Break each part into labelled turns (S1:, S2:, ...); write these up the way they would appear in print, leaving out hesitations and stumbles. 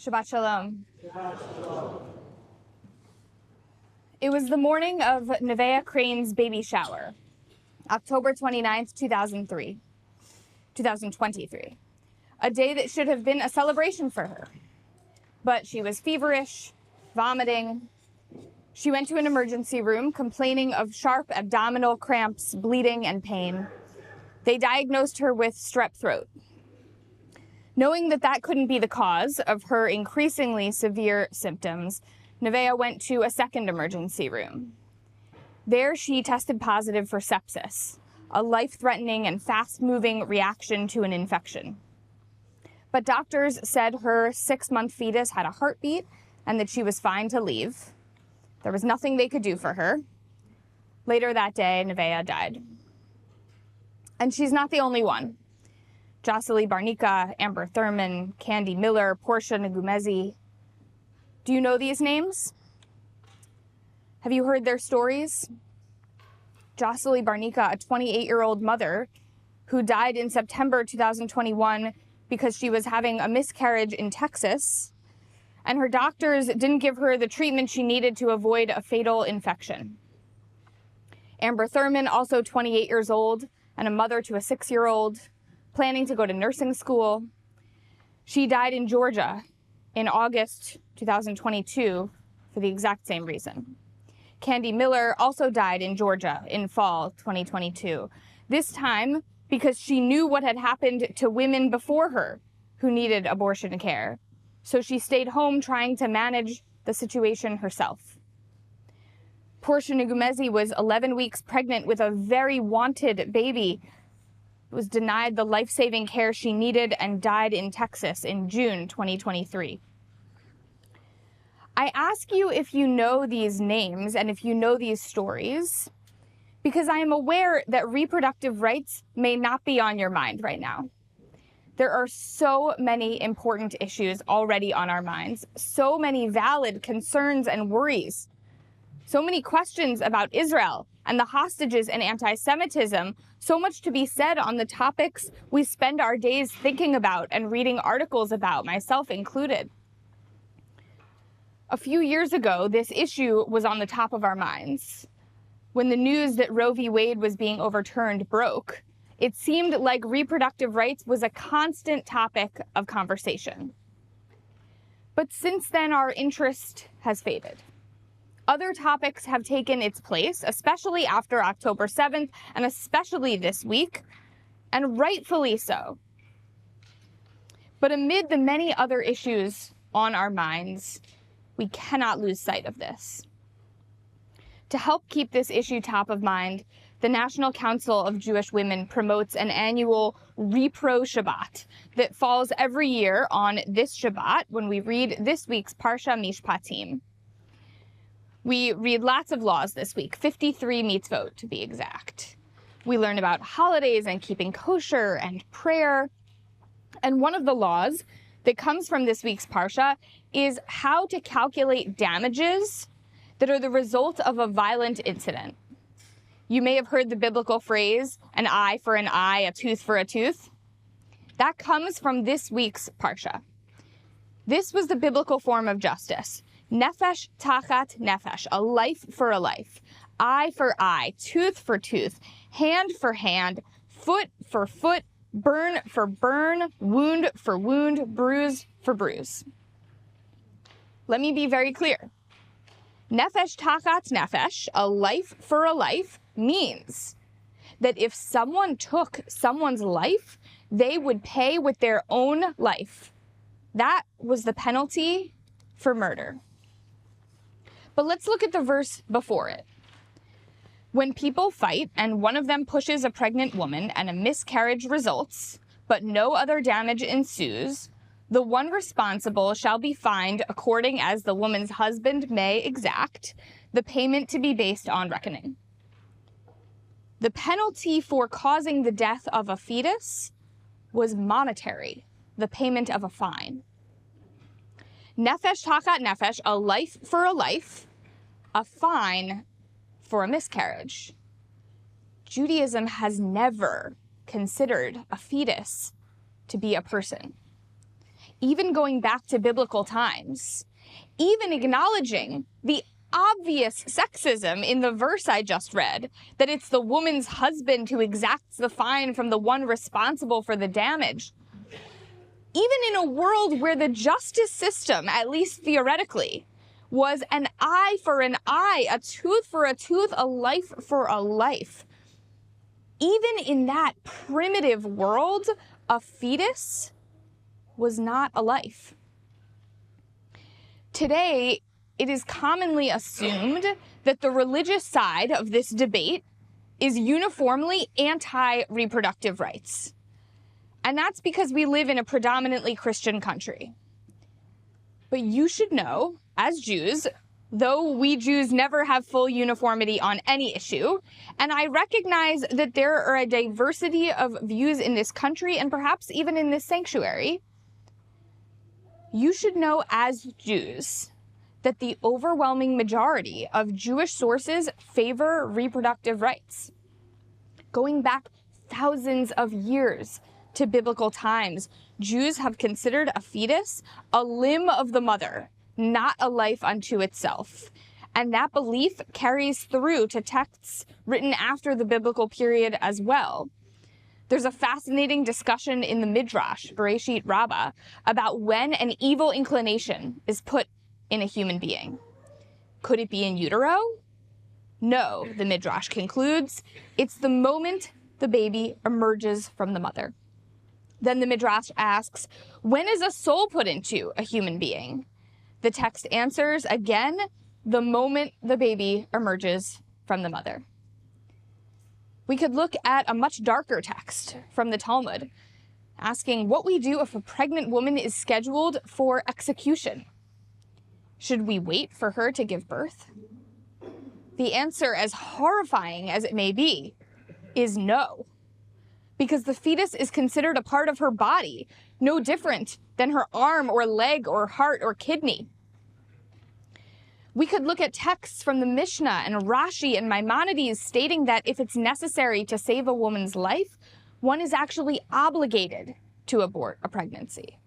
S1: Shabbat Shalom. It was the morning of Nevaeh Crane's baby shower, October 29th, 2023, a day that should have been a celebration for her. But she was feverish, vomiting. She went to an emergency room complaining of sharp abdominal cramps, bleeding, and pain. They diagnosed her with strep throat. Knowing that that couldn't be the cause of her increasingly severe symptoms, Nevaeh went to a second emergency room. There she tested positive for sepsis, a life-threatening and fast-moving reaction to an infection. But doctors said her 6-month fetus had a heartbeat and that she was fine to leave. There was nothing they could do for her. Later that day, Nevaeh died. And she's not the only one. Jocelyn Barnica, Amber Thurman, Candy Miller, Portia Ngumezi. Do you know these names? Have you heard their stories? Jocelyn Barnica, a 28-year-old mother who died in September 2021 because she was having a miscarriage in Texas, and her doctors didn't give her the treatment she needed to avoid a fatal infection. Amber Thurman, also 28 years old, and a mother to a 6-year-old, planning to go to nursing school. She died in Georgia in August 2022 for the exact same reason. Candy Miller also died in Georgia in fall 2022, this time because she knew what had happened to women before her who needed abortion care. So she stayed home trying to manage the situation herself. Portia Ngumezi was 11 weeks pregnant with a very wanted baby, was denied the life-saving care she needed, and died in Texas in June 2023. I ask you if you know these names and if you know these stories, because I am aware that reproductive rights may not be on your mind right now. There are so many important issues already on our minds, so many valid concerns and worries, so many questions about Israel and the hostages and anti-Semitism, so much to be said on the topics we spend our days thinking about and reading articles about, myself included. A few years ago, this issue was on the top of our minds. When the news that Roe v. Wade was being overturned broke, it seemed like reproductive rights was a constant topic of conversation. But since then, our interest has faded. Other topics have taken its place, especially after October 7th, and especially this week, and rightfully so. But amid the many other issues on our minds, we cannot lose sight of this. To help keep this issue top of mind, the National Council of Jewish Women promotes an annual Repro Shabbat that falls every year on this Shabbat when we read this week's Parsha Mishpatim. We read lots of laws this week, 53 mitzvot to be exact. We learn about holidays and keeping kosher and prayer. And one of the laws that comes from this week's Parsha is how to calculate damages that are the result of a violent incident. You may have heard the biblical phrase, an eye for an eye, a tooth for a tooth. That comes from this week's Parsha. This was the biblical form of justice. Nefesh tachat nefesh, a life for a life. Eye for eye, tooth for tooth, hand for hand, foot for foot, burn for burn, wound for wound, bruise for bruise. Let me be very clear. Nefesh tachat nefesh, a life for a life, means that if someone took someone's life, they would pay with their own life. That was the penalty for murder. But let's look at the verse before it. When people fight and one of them pushes a pregnant woman and a miscarriage results, but no other damage ensues, the one responsible shall be fined according as the woman's husband may exact, the payment to be based on reckoning. The penalty for causing the death of a fetus was monetary, the payment of a fine. Nefesh tachat nefesh, a life for a life, a fine for a miscarriage. Judaism has never considered a fetus to be a person. even going back to biblical times, even acknowledging the obvious sexism in the verse I just read, that it's the woman's husband who exacts the fine from the one responsible for the damage. Even in a world where the justice system, at least theoretically, was an eye for an eye, a tooth for a tooth, a life for a life. Even in that primitive world, a fetus was not a life. Today, it is commonly assumed that the religious side of this debate is uniformly anti-reproductive rights. And that's because we live in a predominantly Christian country. But you should know, as Jews, though we Jews never have full uniformity on any issue, and I recognize that there are a diversity of views in this country and perhaps even in this sanctuary, you should know as Jews that the overwhelming majority of Jewish sources favor reproductive rights. Going back thousands of years to biblical times, Jews have considered a fetus a limb of the mother, not a life unto itself. And that belief carries through to texts written after the biblical period as well. There's a fascinating discussion in the Midrash, Bereshit Rabbah, about when an evil inclination is put in a human being. Could it be in utero? No, the Midrash concludes. It's the moment the baby emerges from the mother. Then the Midrash asks, when is a soul put into a human being? The text answers, again, the moment the baby emerges from the mother. We could look at a much darker text from the Talmud, asking what we do if a pregnant woman is scheduled for execution. Should we wait for her to give birth? The answer, as horrifying as it may be, is no. Because the fetus is considered a part of her body, no different than her arm or leg or heart or kidney. We could look at texts from the Mishnah and Rashi and Maimonides stating that if it's necessary to save a woman's life, one is actually obligated to abort a pregnancy.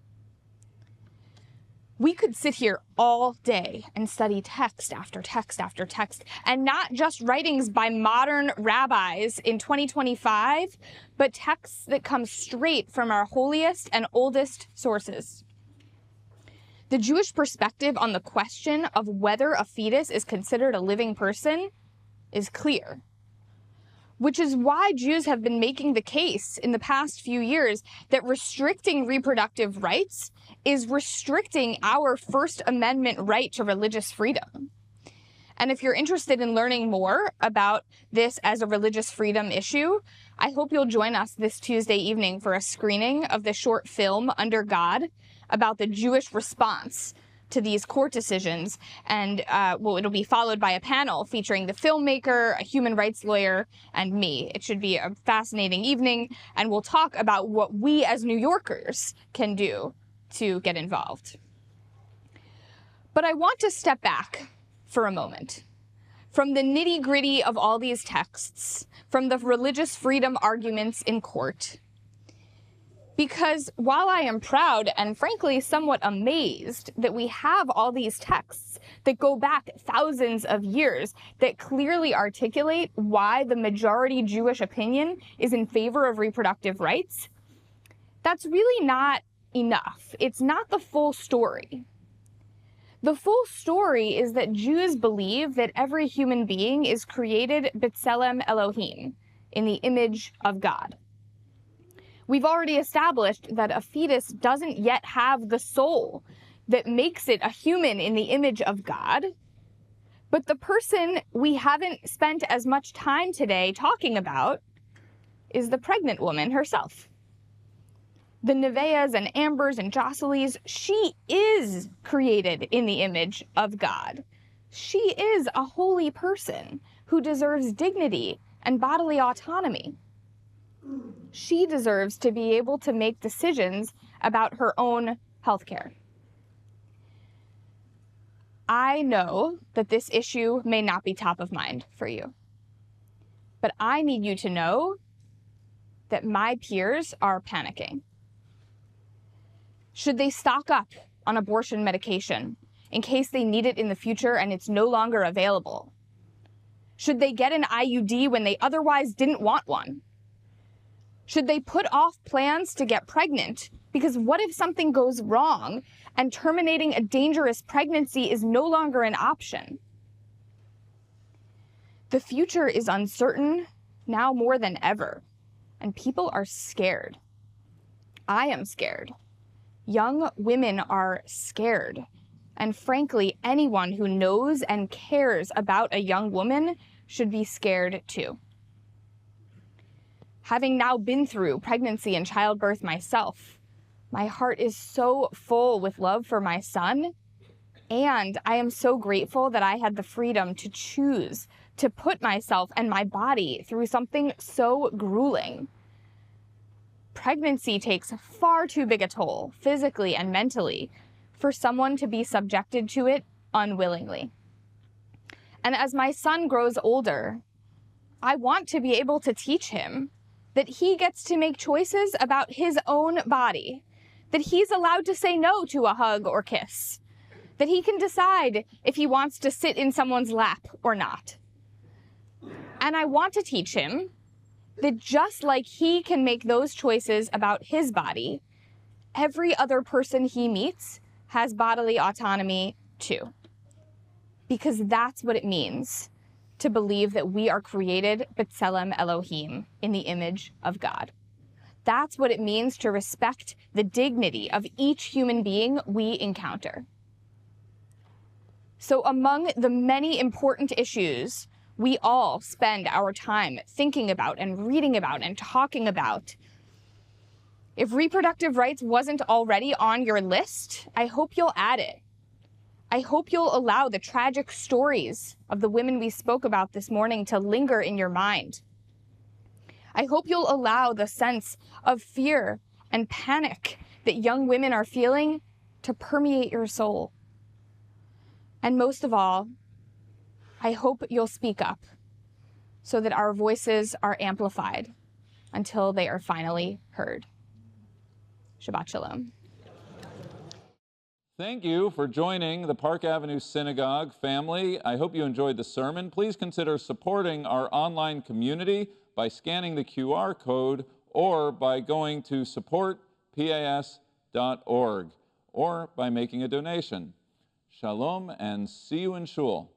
S1: We could sit here all day and study text after text after text, and not just writings by modern rabbis in 2025, but texts that come straight from our holiest and oldest sources. The Jewish perspective on the question of whether a fetus is considered a living person is clear, which is why Jews have been making the case in the past few years that restricting reproductive rights is restricting our First Amendment right to religious freedom. And if you're interested in learning more about this as a religious freedom issue, I hope you'll join us this Tuesday evening for a screening of the short film Under God about the Jewish response to these court decisions. And it'll be followed by a panel featuring the filmmaker, a human rights lawyer, and me. It should be a fascinating evening, and we'll talk about what we as New Yorkers can do to get involved. But I want to step back for a moment from the nitty-gritty of all these texts, from the religious freedom arguments in court. Because while I am proud and frankly somewhat amazed that we have all these texts that go back thousands of years that clearly articulate why the majority Jewish opinion is in favor of reproductive rights, that's really not enough. It's not the full story. The full story is that Jews believe that every human being is created B'Tselem Elohim, in the image of God. We've already established that a fetus doesn't yet have the soul that makes it a human in the image of God. But the person we haven't spent as much time today talking about is the pregnant woman herself. The Neveas and Ambers and Jocelys, she is created in the image of God. She is a holy person who deserves dignity and bodily autonomy. She deserves to be able to make decisions about her own healthcare. I know that this issue may not be top of mind for you, but I need you to know that my peers are panicking. Should they stock up on abortion medication in case they need it in the future and it's no longer available? Should they get an IUD when they otherwise didn't want one? Should they put off plans to get pregnant? Because what if something goes wrong and terminating a dangerous pregnancy is no longer an option? The future is uncertain now more than ever, and people are scared. I am scared. Young women are scared. And frankly, anyone who knows and cares about a young woman should be scared too. Having now been through pregnancy and childbirth myself, my heart is so full with love for my son, and I am so grateful that I had the freedom to choose to put myself and my body through something so grueling. Pregnancy takes far too big a toll, physically and mentally, for someone to be subjected to it unwillingly. And as my son grows older, I want to be able to teach him that he gets to make choices about his own body, that he's allowed to say no to a hug or kiss, that he can decide if he wants to sit in someone's lap or not. And I want to teach him that just like he can make those choices about his body, every other person he meets has bodily autonomy too. Because that's what it means to believe that we are created B'Tselem Elohim, in the image of God. That's what it means to respect the dignity of each human being we encounter. So among the many important issues we all spend our time thinking about and reading about and talking about, if reproductive rights wasn't already on your list, I hope you'll add it. I hope you'll allow the tragic stories of the women we spoke about this morning to linger in your mind. I hope you'll allow the sense of fear and panic that young women are feeling to permeate your soul. And most of all, I hope you'll speak up so that our voices are amplified until they are finally heard. Shabbat Shalom.
S2: Thank you for joining the Park Avenue Synagogue family. I hope you enjoyed the sermon. Please consider supporting our online community by scanning the QR code or by going to supportpas.org or by making a donation. Shalom and see you in Shul.